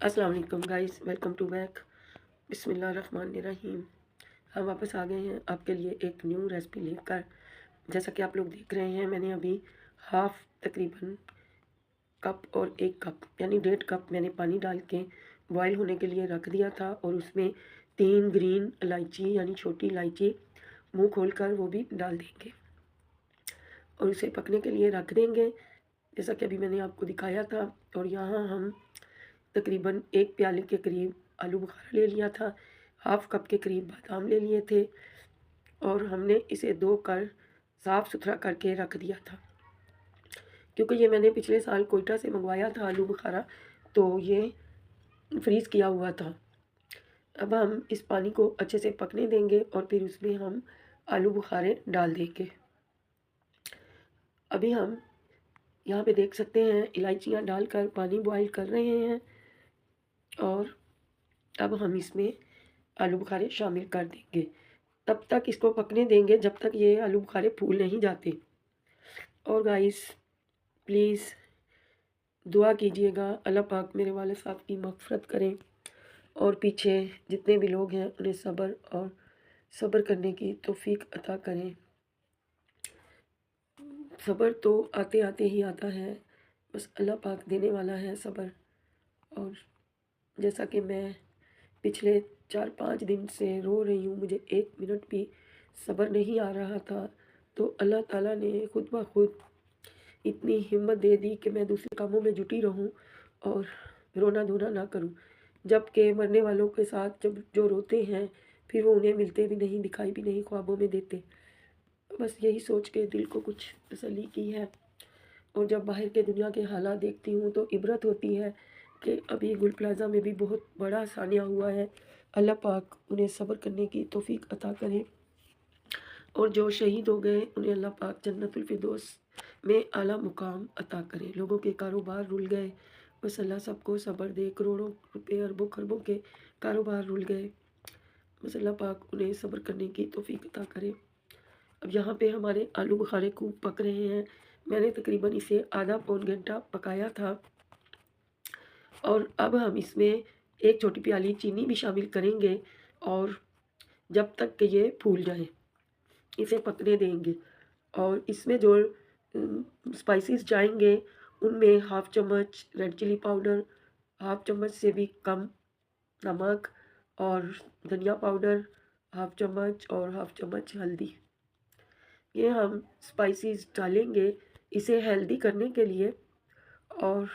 अस्सलाम वालेकुम guys, welcome to back. बिस्मिल्लाहिर्रहमानिर्रहीम। हम वापस आ गए हैं आपके लिए एक न्यू रेसिपी लेकर। जैसा कि आप लोग देख रहे हैं, मैंने अभी तकरीबन कप और 1 कप यानी 1.5 कप मैंने पानी डाल के बॉयल होने के लिए रख दिया था, और उसमें 3 ग्रीन इलायची यानी छोटी इलायची मुँह खोलकर वो भी डाल देंगे और उसे पकने के लिए रख देंगे, जैसा कि अभी मैंने आपको दिखाया था। और यहाँ हम तकरीबन 1 प्याले के करीब आलू बुखारा ले लिया था, हाफ़ कप के करीब बादाम ले लिए थे, और हमने इसे धो कर साफ़ सुथरा करके रख दिया था, क्योंकि ये मैंने पिछले साल कोयटा से मंगवाया था आलू बुखारा, तो ये फ्रीज़ किया हुआ था। अब हम इस पानी को अच्छे से पकने देंगे और फिर उसमें हम आलू बुखारे डाल देंगे। अभी हम यहाँ पे देख सकते हैं इलायचियाँ डालकर पानी बॉयल कर रहे हैं, और अब हम इसमें आलू बुखारे शामिल कर देंगे। तब तक इसको पकने देंगे जब तक ये आलू बुखारे फूल नहीं जाते। और गाइस, प्लीज़ दुआ कीजिएगा, अल्लाह पाक मेरे वाले साहब की मग़फ़िरत करें, और पीछे जितने भी लोग हैं उन्हें सब्र करने की तौफ़ीक अता करें। सब्र तो आते आते ही आता है, बस अल्लाह पाक देने वाला है सब्र। और जैसा कि मैं पिछले 4-5 दिन से रो रही हूँ, मुझे 1 मिनट भी सब्र नहीं आ रहा था, तो अल्लाह ताला ने खुद ब खुद इतनी हिम्मत दे दी कि मैं दूसरे कामों में जुटी रहूं और रोना-धोना ना करूं। जबकि मरने वालों के साथ जब जो रोते हैं, फिर वो उन्हें मिलते भी नहीं, दिखाई भी नहीं, ख्वाबों में देते। बस यही सोच के दिल को कुछ तसल्ली की है। और जब बाहर के दुनिया के हालात देखती हूँ तो इबरत होती है कि अभी गुल प्लाज़ा में भी बहुत बड़ा सानिया हुआ है। अल्लाह पाक उन्हें सब्र करने की तौफ़ीक अता करे, और जो शहीद हो गए उन्हें अल्लाह पाक जन्नतुल फिरदौस में आला मुकाम अता करे। लोगों के कारोबार रुल गए, बस अल्लाह सबको सब्र दे। करोड़ों रुपए, अरबों खरबों के कारोबार रुल गए, बस अल्लाह पाक उन्हें सब्र करने की तौफ़ीक अता करे। अब यहाँ पे हमारे आलू बुखारे खूब पक रहे हैं। मैंने तकरीबन इसे आधा पौन घंटा पकाया था, और अब हम इसमें 1 छोटी प्याली चीनी भी शामिल करेंगे, और जब तक कि ये फूल जाए इसे पकने देंगे। और इसमें जो स्पाइसेस जाएँगे उनमें हाफ़ चम्मच रेड चिली पाउडर, हाफ़ चम्मच से भी कम नमक, और धनिया पाउडर हाफ़ चम्मच, और हाफ़ चम्मच हल्दी। ये हम स्पाइसेस डालेंगे इसे हेल्दी करने के लिए। और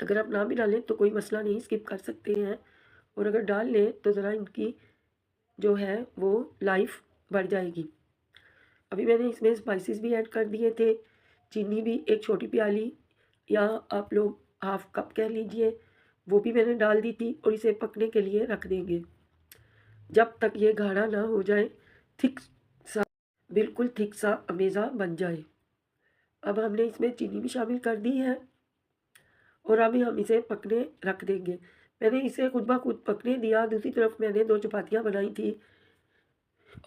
अगर आप ना भी डालें तो कोई मसला नहीं, स्किप कर सकते हैं, और अगर डाल लें तो ज़रा इनकी जो है वो लाइफ बढ़ जाएगी। अभी मैंने इसमें स्पाइसेस भी ऐड कर दिए थे, चीनी भी 1 छोटी प्याली, या आप लोग हाफ़ कप कह लीजिए, वो भी मैंने डाल दी थी, और इसे पकने के लिए रख देंगे जब तक ये गाढ़ा ना हो जाए, थिक सा, बिल्कुल थिक सा अमेज़ा बन जाए। अब हमने इसमें चीनी भी शामिल कर दी है, और अभी हम इसे पकने रख देंगे। मैंने इसे खुद ब खुद पकने दिया। दूसरी तरफ मैंने 2 चपातियाँ बनाई थी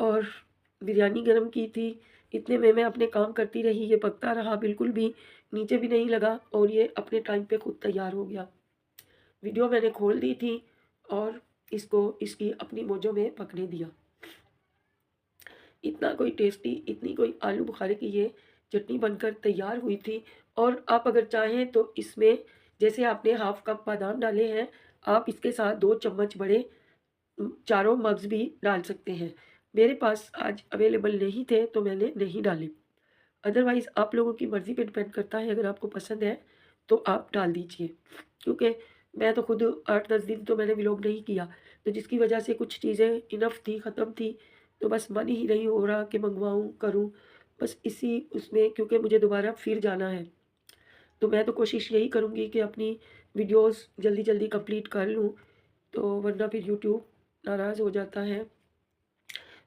और बिरयानी गरम की थी। इतने में मैं अपने काम करती रही, ये पकता रहा, बिल्कुल भी नीचे भी नहीं लगा, और ये अपने टाइम पे खुद तैयार हो गया। वीडियो मैंने खोल दी थी और इसको इसकी अपनी मौजों में पकने दिया। इतना कोई टेस्टी, इतनी कोई आलू बुखारे की ये चटनी बनकर तैयार हुई थी। और आप अगर चाहें तो इसमें, जैसे आपने हाफ़ कप बादाम डाले हैं, आप इसके साथ 2 चम्मच बड़े चारों मग्ज़ भी डाल सकते हैं। मेरे पास आज अवेलेबल नहीं थे तो मैंने नहीं डाले। अदरवाइज़ आप लोगों की मर्ज़ी पे डिपेंड करता है, अगर आपको पसंद है तो आप डाल दीजिए। क्योंकि मैं तो खुद 8-10 दिन तो मैंने व्लॉग नहीं किया, तो जिसकी वजह से कुछ चीज़ें इनफ़ थी, ख़त्म थी, तो बस मन ही नहीं हो रहा कि मँगवाऊँ, करूँ। बस इसी उसमें, क्योंकि मुझे दोबारा फिर जाना है, तो मैं तो कोशिश यही करूँगी कि अपनी वीडियोज़ जल्दी-जल्दी कंप्लीट कर लूँ, तो वरना फिर यूट्यूब नाराज़ हो जाता है।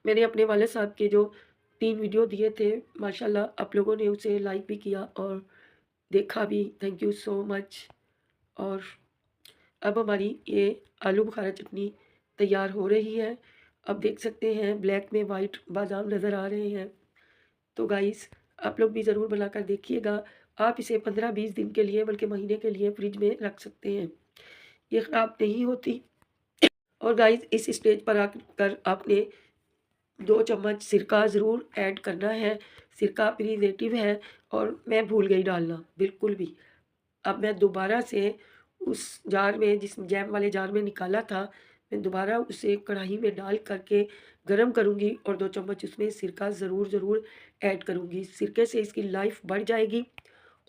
मैंने अपने वाले साहब के जो 3 वीडियो दिए थे, माशाल्लाह आप लोगों ने उसे लाइक भी किया और देखा भी, थैंक यू सो मच। और अब हमारी ये आलू बुखारा चटनी तैयार हो रही है। अब देख सकते हैं ब्लैक में वाइट बादाम नज़र आ रहे हैं। तो गाइस, आप लोग भी ज़रूर बनाकर देखिएगा। आप इसे 15-20 दिन के लिए, बल्कि महीने के लिए फ्रिज में रख सकते हैं। ये ख़राब नहीं होती। और गाइस इस स्टेज पर आकर आपने 2 चम्मच सिरका ज़रूर ऐड करना है। सिरका प्रिजर्वेटिव है और मैं भूल गई डालना बिल्कुल भी। अब मैं दोबारा से उस जार में, जिस जैम वाले जार में निकाला था, मैं दोबारा उसे कढ़ाई में डाल करके गरम करूँगी और 2 चम्मच उसमें सिरका ज़रूर ऐड करूँगी। सिरके से इसकी लाइफ़ बढ़ जाएगी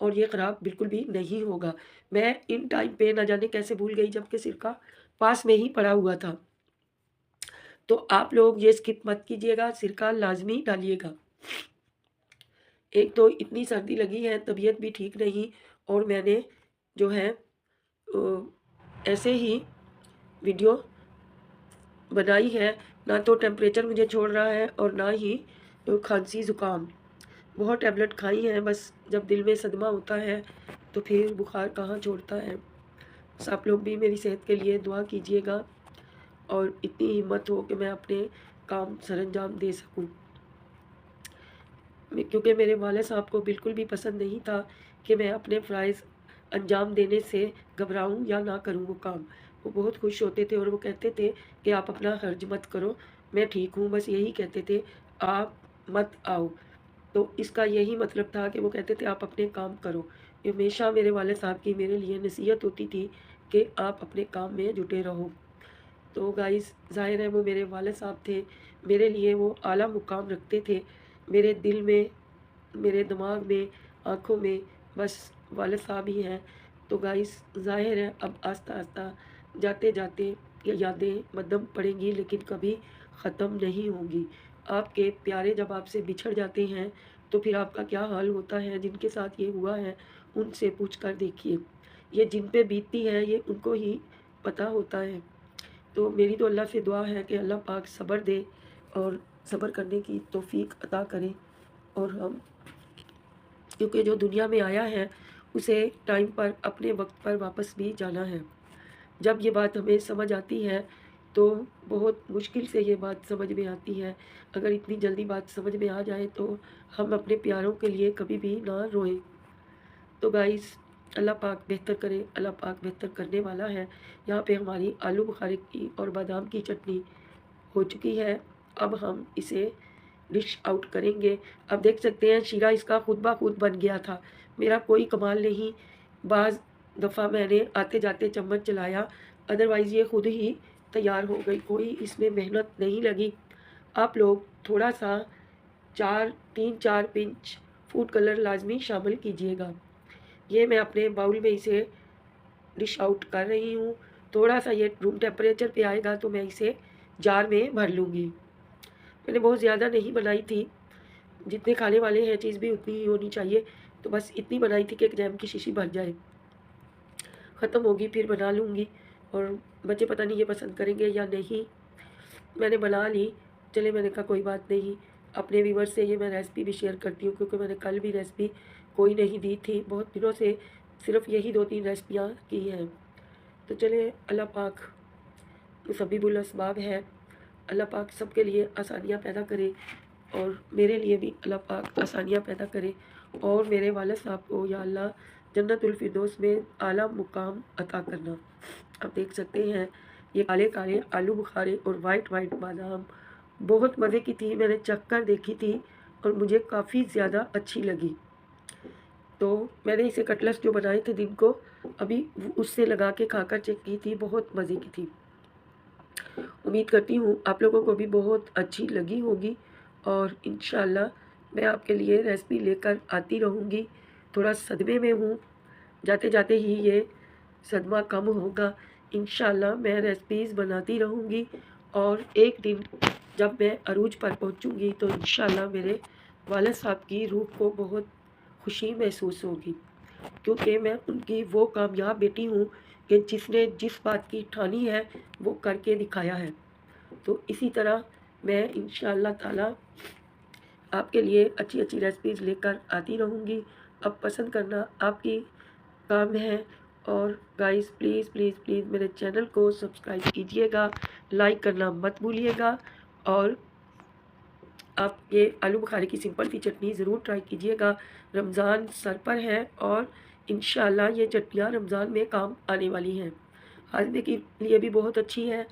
और ये ख़राब बिल्कुल भी नहीं होगा। मैं इन टाइम पे ना जाने कैसे भूल गई, जबकि सिरका पास में ही पड़ा हुआ था। तो आप लोग ये स्किप मत कीजिएगा, सिरका लाज़मी डालिएगा। एक तो इतनी सर्दी लगी है, तबीयत भी ठीक नहीं, और मैंने जो है ऐसे ही वीडियो बनाई है। ना तो टेम्परेचर मुझे छोड़ रहा है और ना ही खांसी ज़ुकाम। बहुत टैबलेट खाई हैं, बस जब दिल में सदमा होता है तो फिर बुखार कहाँ छोड़ता है। बस आप लोग भी मेरी सेहत के लिए दुआ कीजिएगा और इतनी हिम्मत हो कि मैं अपने काम सरअंजाम दे सकूं। क्योंकि मेरे वाले साहब को बिल्कुल भी पसंद नहीं था कि मैं अपने फ़राइज़ अंजाम देने से घबराऊं या ना करूं वो काम। वो बहुत खुश होते थे और वो कहते थे कि आप अपना हर्ज मत करो, मैं ठीक हूँ, बस यही कहते थे, आप मत आओ। तो इसका यही मतलब था कि वो कहते थे आप अपने काम करो। ये हमेशा मेरे वाले साहब की मेरे लिए नसीहत होती थी कि आप अपने काम में जुटे रहो। तो गाइस ज़ाहिर है वो मेरे वाले साहब थे, मेरे लिए वो आला मुकाम रखते थे। मेरे दिल में, मेरे दिमाग में, आँखों में बस वाले साहब ही हैं। तो गाइस ज़ाहिर है अब आस्ता-आस्ता जाते-जाते ये यादें मद्धम पड़ेंगी, लेकिन कभी ख़त्म नहीं होंगी। आपके प्यारे जब आपसे बिछड़ जाते हैं तो फिर आपका क्या हाल होता है। जिनके साथ ये हुआ है उनसे पूछ कर देखिए। ये जिन पे बीतती है ये उनको ही पता होता है। तो मेरी तो अल्लाह से दुआ है कि अल्लाह पाक सब्र दे और सब्र करने की तौफ़ीक अता करे। और हम, क्योंकि जो दुनिया में आया है उसे टाइम पर अपने वक्त पर वापस भी जाना है। जब ये बात हमें समझ आती है तो बहुत मुश्किल से ये बात समझ में आती है। अगर इतनी जल्दी बात समझ में आ जाए तो हम अपने प्यारों के लिए कभी भी ना रोएं। तो गाइस अल्लाह पाक बेहतर करे, अल्लाह पाक बेहतर करने वाला है। यहाँ पे हमारी आलू बुखारे की और बादाम की चटनी हो चुकी है। अब हम इसे डिश आउट करेंगे। अब देख सकते हैं शीरा इसका खुद ब खुद बन गया था। मेरा कोई कमाल नहीं, बाज़ दफ़ा मैंने आते जाते चम्मच चलाया, अदरवाइज़ ये खुद ही तैयार हो गई, कोई इसमें मेहनत नहीं लगी। आप लोग थोड़ा-सा 3-4 पिंच फूड कलर लाज़मी शामिल कीजिएगा। ये मैं अपने बाउल में इसे डिश आउट कर रही हूँ। थोड़ा-सा ये रूम टेम्परेचर पे आएगा तो मैं इसे जार में भर लूँगी। मैंने बहुत ज़्यादा नहीं बनाई थी, जितने खाने वाले हैं चीज़ भी उतनी ही होनी चाहिए, तो बस इतनी बनाई थी कि एक जैम की शीशी भर जाए। ख़त्म होगी फिर बना लूँगी, और बच्चे पता नहीं ये पसंद करेंगे या नहीं। मैंने बना ली, चले मैंने कहा कोई बात नहीं, अपने व्यूअर्स से ये मैं रेसिपी भी शेयर करती हूँ, क्योंकि मैंने कल भी रेसिपी कोई नहीं दी थी। बहुत दिनों से सिर्फ़ यही 2-3 रेसिपियाँ की हैं। तो चलिए अल्लाह पाक मुसब्बिबुल असबाब है। अल्लाह पाक सबके लिए आसानियाँ पैदा करे और मेरे लिए भी अल्लाह पाक आसानियाँ पैदा करे और मेरे वालिद साहब को या अल्लाह जन्नतुल फिरदौस में आला मुकाम अता करना। आप देख सकते हैं ये काले-काले आलू बुखारे और वाइट बादाम बहुत मज़े की थी। मैंने चख कर देखी थी और मुझे काफ़ी ज़्यादा अच्छी लगी। तो मैंने इसे कटलेट्स जो बनाए थे दिन को, अभी उससे लगा के खाकर चेक की थी, बहुत मज़े की थी। उम्मीद करती हूँ आप लोगों को भी बहुत अच्छी लगी होगी और इंशाल्लाह मैं आपके लिए रेसिपी लेकर आती रहूँगी। थोड़ा सदमे में हूँ, जाते-जाते ही ये सदमा कम होगा। इंशाल्लाह मैं रेसिपीज़ बनाती रहूँगी और एक दिन जब मैं अरूज पर पहुँचूँगी तो इंशाल्लाह मेरे वालिद साहब की रूह को बहुत खुशी महसूस होगी, क्योंकि मैं उनकी वो कामयाब बेटी हूँ कि जिसने जिस बात की ठानी है वो करके दिखाया है। तो इसी तरह मैं इंशाअल्लाह ताला आपके लिए अच्छी-अच्छी रेसिपीज़ लेकर आती रहूँगी। अब पसंद करना आपकी काम है। और गाइस प्लीज़ मेरे चैनल को सब्सक्राइब कीजिएगा, लाइक करना मत भूलिएगा और आप ये आलू बुखारे की सिंपल सी चटनी ज़रूर ट्राई कीजिएगा। रमज़ान सर पर है और इंशाअल्लाह ये चटनियाँ रमज़ान में काम आने वाली हैं। हाजमे के लिए भी बहुत अच्छी है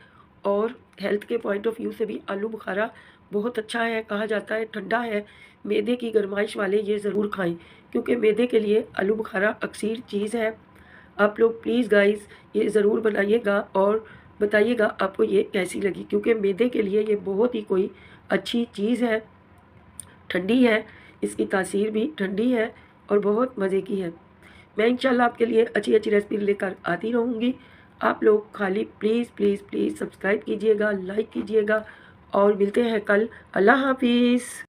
और हेल्थ के पॉइंट ऑफ व्यू से भी आलू बुखारा बहुत अच्छा है। कहा जाता है ठंडा है, मैदे की गरमाइश वाले ये ज़रूर खाएं, क्योंकि मैदे के लिए आलू बुखारा अक्सीर चीज़ है। आप लोग प्लीज़ गाइस ये ज़रूर बनाइएगा और बताइएगा आपको ये कैसी लगी, क्योंकि मैदे के लिए ये बहुत ही कोई अच्छी चीज़ है, ठंडी है, इसकी तासीर भी ठंडी है और बहुत मज़े की है। मैं इंशाल्लाह आपके लिए अच्छी अच्छी रेसिपी लेकर आती रहूँगी। आप लोग खाली प्लीज़ प्लीज़ प्लीज़ सब्सक्राइब कीजिएगा, लाइक कीजिएगा और मिलते हैं कल। अल्लाह हाफ़िज़।